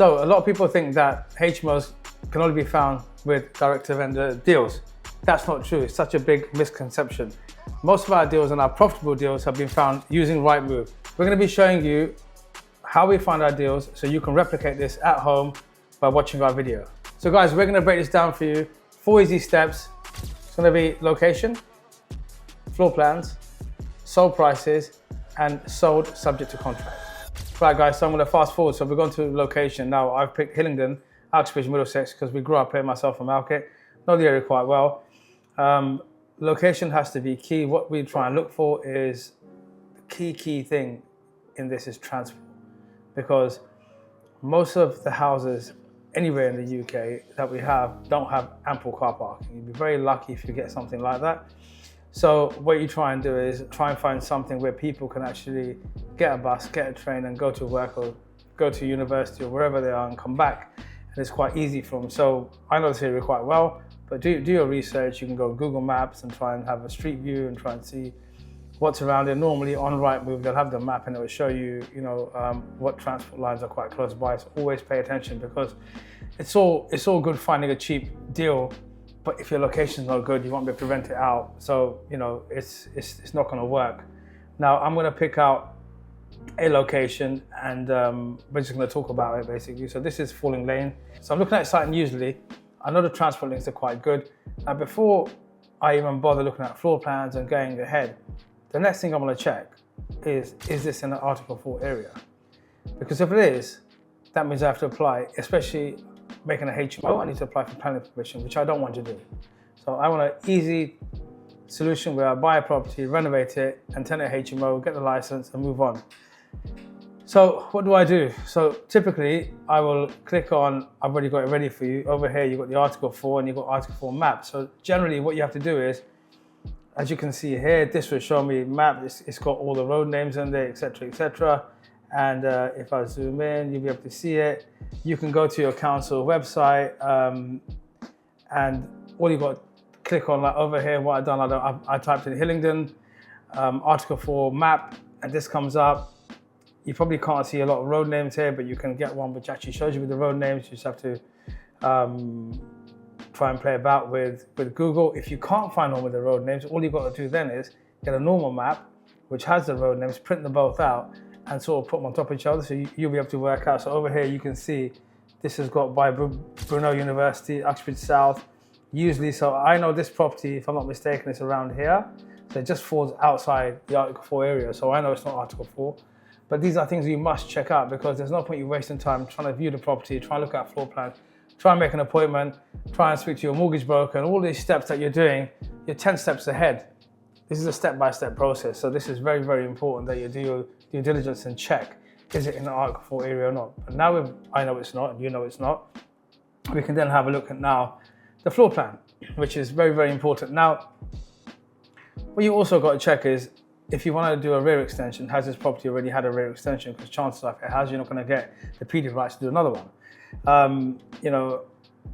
So a lot of people think that HMOs can only be found with direct-to-vendor deals. That's not true. It's such a big misconception. Most of our deals and our profitable deals have been found using Rightmove. We're going to be showing you how we find our deals so you can replicate this at home by watching our video. So guys, we're going to break this down for you. 4 easy steps. It's going to be location, floor plans, sold prices, and sold subject to contract. Right guys, so I'm going to fast forward. So we're going to location. Now I've picked Hillingdon, Uxbridge, Middlesex, because we grew up here, myself and Malkit. Know the area quite well. Location has to be key. What we try and look for is the key thing in this is transport, because most of the houses anywhere in the UK that we have don't have ample car parking. You'd be very lucky if you get something like that. So what you try and do is try and find something where people can actually get a bus, get a train and go to work or go to university or wherever they are and come back. And it's quite easy for them. So I know this area quite well, but do your research. You can go Google Maps and try and have a street view and try and see what's around it. Normally on Rightmove, they'll have the map and it will show you, what transport lines are quite close by. So always pay attention, because it's all good finding a cheap deal, but if your location's not good, you won't be able to rent it out. So, it's not gonna work. Now I'm gonna pick out a location and we're just gonna talk about it basically. So this is Falling Lane. So I'm looking at site, and usually, I know the transport links are quite good. Now before I even bother looking at floor plans and going ahead, the next thing I'm gonna check is this in an Article 4 area? Because if it is, that means I have to apply, especially making a HMO, I need to apply for planning permission, which I don't want to do. So I want an easy solution where I buy a property, renovate it, and turn it HMO, get the license and move on. So what do I do? So typically I will click on, I've already got it ready for you. Over here, you've got the Article 4 and you've got Article 4 map. So generally what you have to do is, as you can see here, this will show me map. It's got all the road names in there, etc., etc. And if I zoom in, you'll be able to see it. You can go to your council website and all you've got to click on, like over here, what I've done, I typed in Hillingdon, Article 4 map, and this comes up. You probably can't see a lot of road names here, but you can get one which actually shows you with the road names. You just have to try and play about with Google. If you can't find one with the road names, all you've got to do then is get a normal map, which has the road names, print them both out, and sort of put them on top of each other, so you'll be able to work out. So over here you can see this has got by Brunel University, Uxbridge South, usually. So I know this property, if I'm not mistaken, it's around here. So it just falls outside the Article 4 area. So I know it's not Article 4. But these are things you must check out, because there's no point you wasting time trying to view the property, try and look at floor plans, try and make an appointment, try and speak to your mortgage broker, and all these steps that you're doing, you're 10 steps ahead. This is a step-by-step process. So this is very, very important that you do your due diligence and check, is it in the Article 4 area or not? But now I know it's not, and you know it's not, we can then have a look at now the floor plan, which is very, very important. Now, what you also got to check is, if you want to do a rear extension, has this property already had a rear extension? Because chances are if it has, you're not going to get the PD rights to do another one.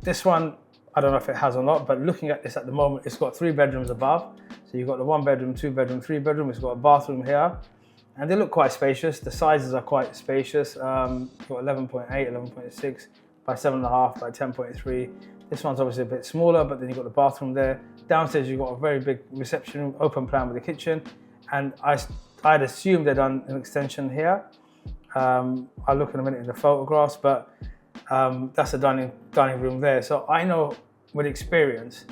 This one, I don't know if it has or not, but looking at this at the moment, it's got 3 bedrooms above. So you've got the 1 bedroom, 2 bedroom, 3 bedroom. It's got a bathroom here, and they look quite spacious. The sizes are quite spacious. You've got 11.8, 11.6 by 7.5 by 10.3. This one's obviously a bit smaller, but then you've got the bathroom there. Downstairs, you've got a very big reception room, open plan with a kitchen. And I'd assume they've done an extension here. I'll look in a minute in the photographs, but that's the dining room there. So I know with experience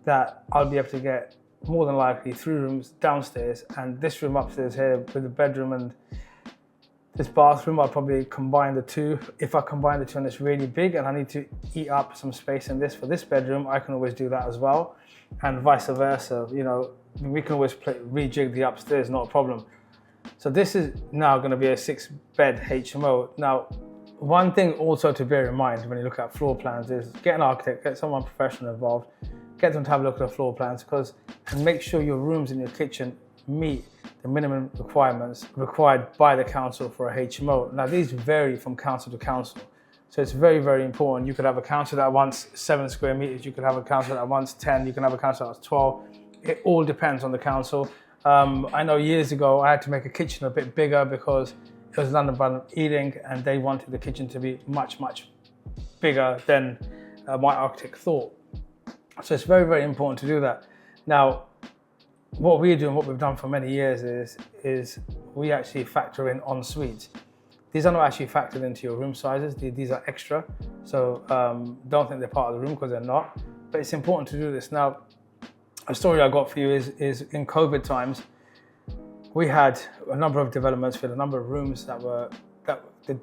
that I'll be able to get more than likely 3 rooms downstairs, and this room upstairs here with the bedroom and this bathroom. I'll probably combine the 2. If I combine the 2 and it's really big and I need to eat up some space in this for this bedroom, I can always do that as well, and vice versa. We can always rejig the upstairs, not a problem. So this is now going to be a 6-bed HMO. Now, one thing also to bear in mind when you look at floor plans is get an architect, get someone professional involved, get them to have a look at the floor plans, and make sure your rooms in your kitchen meet the minimum requirements required by the council for a HMO. Now, these vary from council to council. So it's very, very important. You could have a council that wants 7 square meters, you could have a council that wants 10, you can have a council that wants 12. It all depends on the council. I know years ago I had to make a kitchen a bit bigger because it was London Brand Ealing, and they wanted the kitchen to be much, much bigger than my architect thought. So it's very, very important to do that. Now, what we do and what we've done for many years is we actually factor in en suites. These are not actually factored into your room sizes. These are extra. So don't think they're part of the room, because they're not. But it's important to do this. Now, a story I got for you is in COVID times, we had a number of developments with a number of rooms that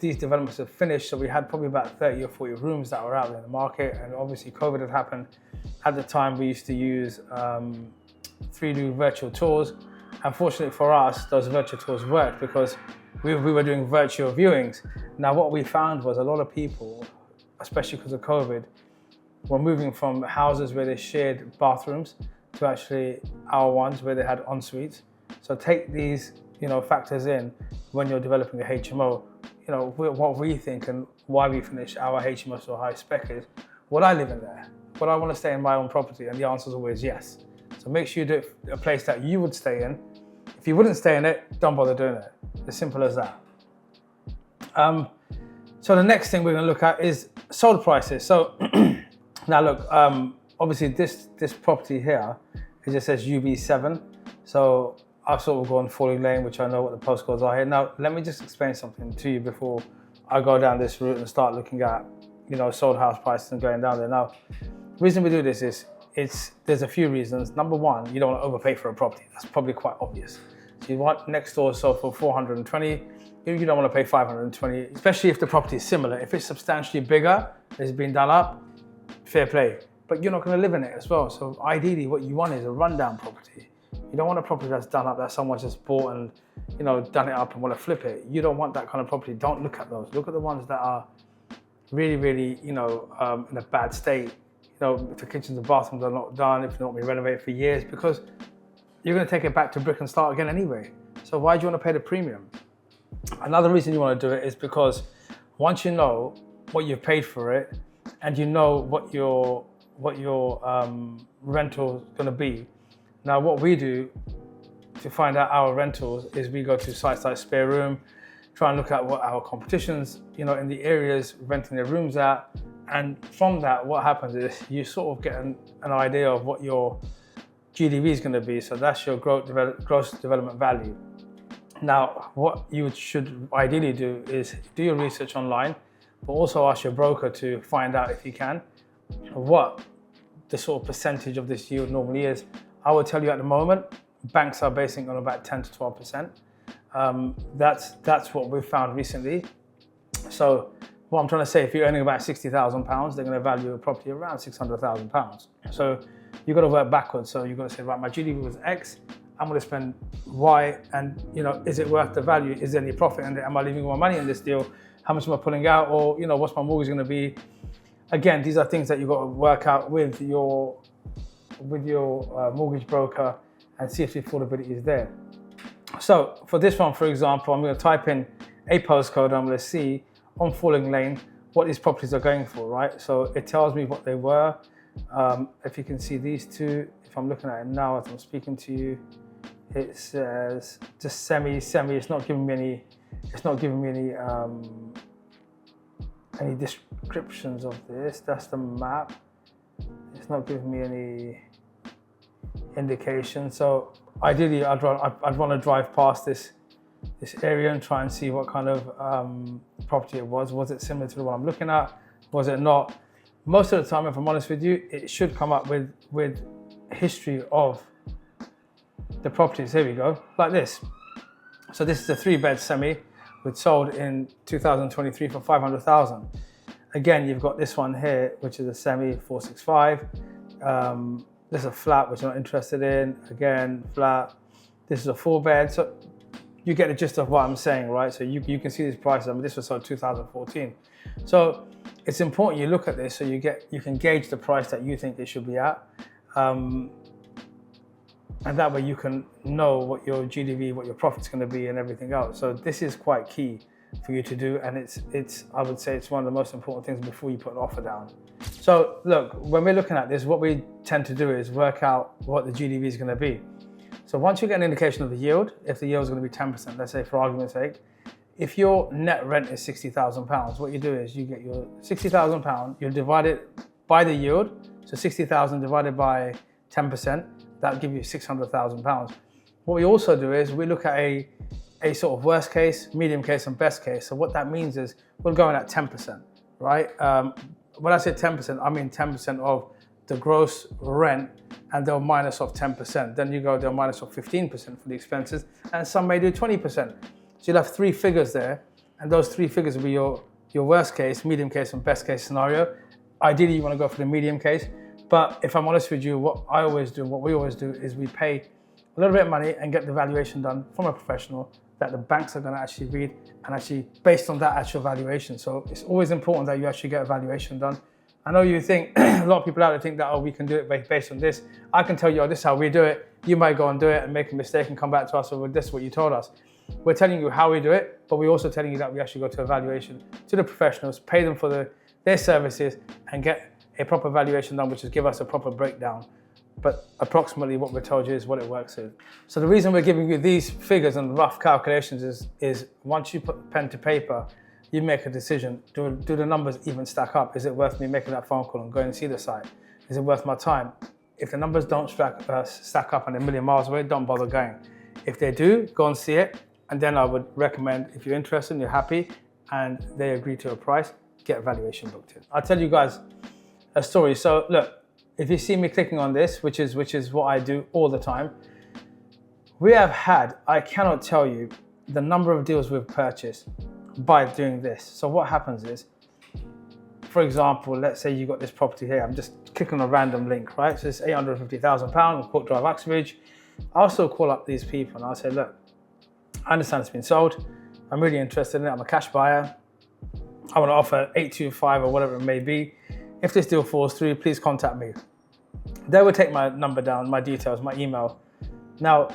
these developments have finished. So we had probably about 30 or 40 rooms that were out there in the market. And obviously COVID had happened. At the time, we used to use 3D virtual tours. Unfortunately for us, those virtual tours worked because we were doing virtual viewings. Now, what we found was a lot of people, especially because of COVID, were moving from houses where they shared bathrooms to actually our ones where they had en suites. So take these, factors in when you're developing a HMO. What we think and why we finish our HMO so high spec is, would I live in there? Would I want to stay in my own property? And the answer is always yes. So make sure you do it a place that you would stay in. If you wouldn't stay in it, don't bother doing it. As simple as that. So the next thing we're going to look at is sold prices. So now look, obviously this property here, it just says UB7. So I've sort of gone Falling Lane, which I know what the postcodes are here. Now, let me just explain something to you before I go down this route and start looking at, sold house prices and going down there. Now, the reason we do this is, there's a few reasons. Number one, you don't want to overpay for a property. That's probably quite obvious. So you want next door sold for 420. You don't want to pay 520, especially if the property is similar. If it's substantially bigger, it's been done up, fair play. But you're not going to live in it as well. So ideally, what you want is a rundown property. You don't want a property that's done up, that someone just bought and done it up and want to flip it. You don't want that kind of property. Don't look at those. Look at the ones that are really, really, in a bad state. If the kitchens and bathrooms are not done, if they're not been renovated for years, because you're going to take it back to brick and start again anyway. So why do you want to pay the premium? Another reason you want to do it is because once you know what you've paid for it and you know what your rental is going to be. Now, what we do to find out our rentals is we go to sites like Spare Room, try and look at what our competitions, in the areas renting their rooms at. And from that, what happens is you sort of get an idea of what your GDV is going to be. So that's your gross development value. Now, what you should ideally do is do your research online, but also ask your broker to find out, if you can, what the sort of percentage of this yield normally is. I will tell you at the moment, banks are basing on about 10 to 12%. That's what we've found recently. So what I'm trying to say, if you're earning about £60,000, they're going to value a property around £600,000. So you've got to work backwards. So you've got to say, right, my GDP was X, I'm going to spend Y, and is it worth the value? Is there any profit in it? Am I leaving all my money in this deal? How much am I pulling out? Or what's my mortgage going to be? Again, these are things that you've got to work out with your mortgage broker and see if the affordability is there. So for this one, for example, I'm going to type in a postcode and I'm going to see on Falling Lane what these properties are going for, right? So it tells me what they were. If you can see these two, if I'm looking at it now as I'm speaking to you, it says just semi. It's not giving me any descriptions of this. That's the map. It's not giving me any indication. So ideally, I'd want to drive past this area and try and see what kind of property it was. Was it similar to the one I'm looking at? Was it not? Most of the time, if I'm honest with you, it should come up with history of the properties. Here we go, like this. So this is a 3-bed semi, which sold in 2023 for 500,000. Again, you've got this one here, which is a semi 465. This is a flat, which I'm not interested in. Again, flat. This is a 4-bed. So you get the gist of what I'm saying, right? So you can see these prices. I mean, this was sold 2014. So it's important you look at this so you can gauge the price that you think it should be at. And that way you can know what your GDV, what your profit's going to be and everything else. So this is quite key for you to do. And it's I would say it's one of the most important things before you put an offer down. So look, when we're looking at this, what we tend to do is work out what the GDV is going to be. So once you get an indication of the yield, if the yield is going to be 10%, let's say for argument's sake, if your net rent is £60,000, what you do is you get your £60,000, you divide it by the yield. So 60,000 divided by 10%, that'll give you £600,000. What we also do is we look at a sort of worst case, medium case, and best case. So what that means is we're going at 10%, right? When I say 10%, I mean 10% of the gross rent, and they'll minus off 10%. Then you go, they'll minus off 15% for the expenses, and some may do 20%. So you'll have three figures there, and those three figures will be your worst case, medium case, and best case scenario. Ideally, you want to go for the medium case, but if I'm honest with you, what I always do, what we always do, is we pay a little bit of money and get the valuation done from a professional that the banks are going to actually read and actually based on that actual valuation. So it's always important that you actually get a valuation done. I know you think, a lot of people out there think that, oh, we can do it based on this. I can tell you, oh, this is how we do it. You might go and do it and make a mistake and come back to us, or this is what you told us. We're telling you how we do it, but we're also telling you that we actually go to a valuation, to the professionals, pay them for their services, and get a proper valuation done, which is give us a proper breakdown. But approximately what we're told you is what it works with. So the reason we're giving you these figures and rough calculations is once you put pen to paper, you make a decision. Do the numbers even stack up? Is it worth me making that phone call and going and see the site? Is it worth my time? If the numbers don't stack up and they're a million miles away, don't bother going. If they do, go and see it. And then I would recommend, if you're interested and you're happy and they agree to a price, get a valuation booked in. I'll tell you guys a story. So look, if you see me clicking on this, which is what I do all the time, we have had, I cannot tell you the number of deals we've purchased by doing this. So what happens is, for example, let's say you got this property here. I'm just clicking on a random link, right? So it's £850,000, Court Drive, Uxbridge. I also call up these people and I'll say, look, I understand it's been sold. I'm really interested in it. I'm a cash buyer. I want to offer 825 or whatever it may be. If this deal falls through, please contact me. They will take my number down, my details, my email. Now,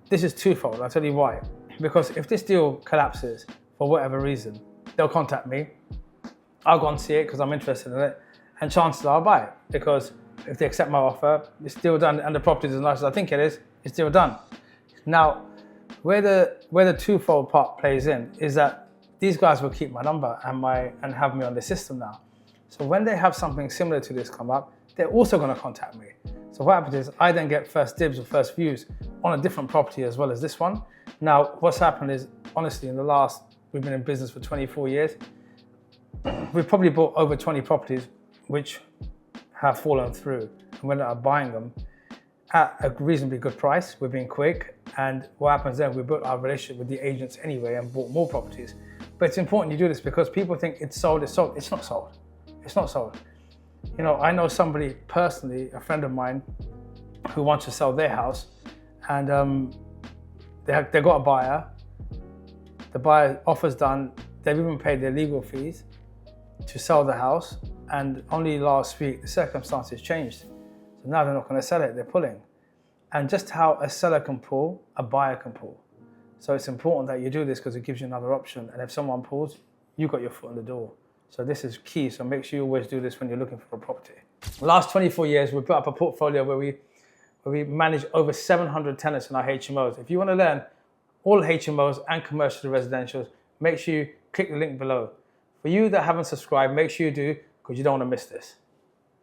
this is twofold. I'll tell you why. Because if this deal collapses for whatever reason, they'll contact me. I'll go and see it because I'm interested in it. And chances are I'll buy it. Because if they accept my offer, it's still done, and the property is as nice as I think it is, it's still done. Now, where the twofold part plays in is that these guys will keep my number and have me on the system now. So when they have something similar to this come up, they're also going to contact me. So what happens is I then get first dibs or first views on a different property as well as this one. Now, what's happened is, honestly, we've been in business for 24 years. We've probably bought over 20 properties which have fallen through, and we ended up buying them at a reasonably good price. We've been quick, and what happens then, we built our relationship with the agents anyway and bought more properties. But it's important you do this because people think it's sold, it's sold. It's not sold. It's not sold. You know, I know somebody personally, a friend of mine, who wants to sell their house, and they got a buyer. The buyer offer's done. They've even paid their legal fees to sell the house, and only last week the circumstances changed. So now they're not going to sell it, they're pulling. And just how a seller can pull, a buyer can pull. So it's important that you do this because it gives you another option. And if someone pulls, you got your foot in the door. So this is key. So make sure you always do this when you're looking for a property. The last 24 years, we've built up a portfolio where we manage over 700 tenants in our HMOs. If you want to learn all HMOs and commercial residentials, make sure you click the link below. For you that haven't subscribed, make sure you do, because you don't want to miss this.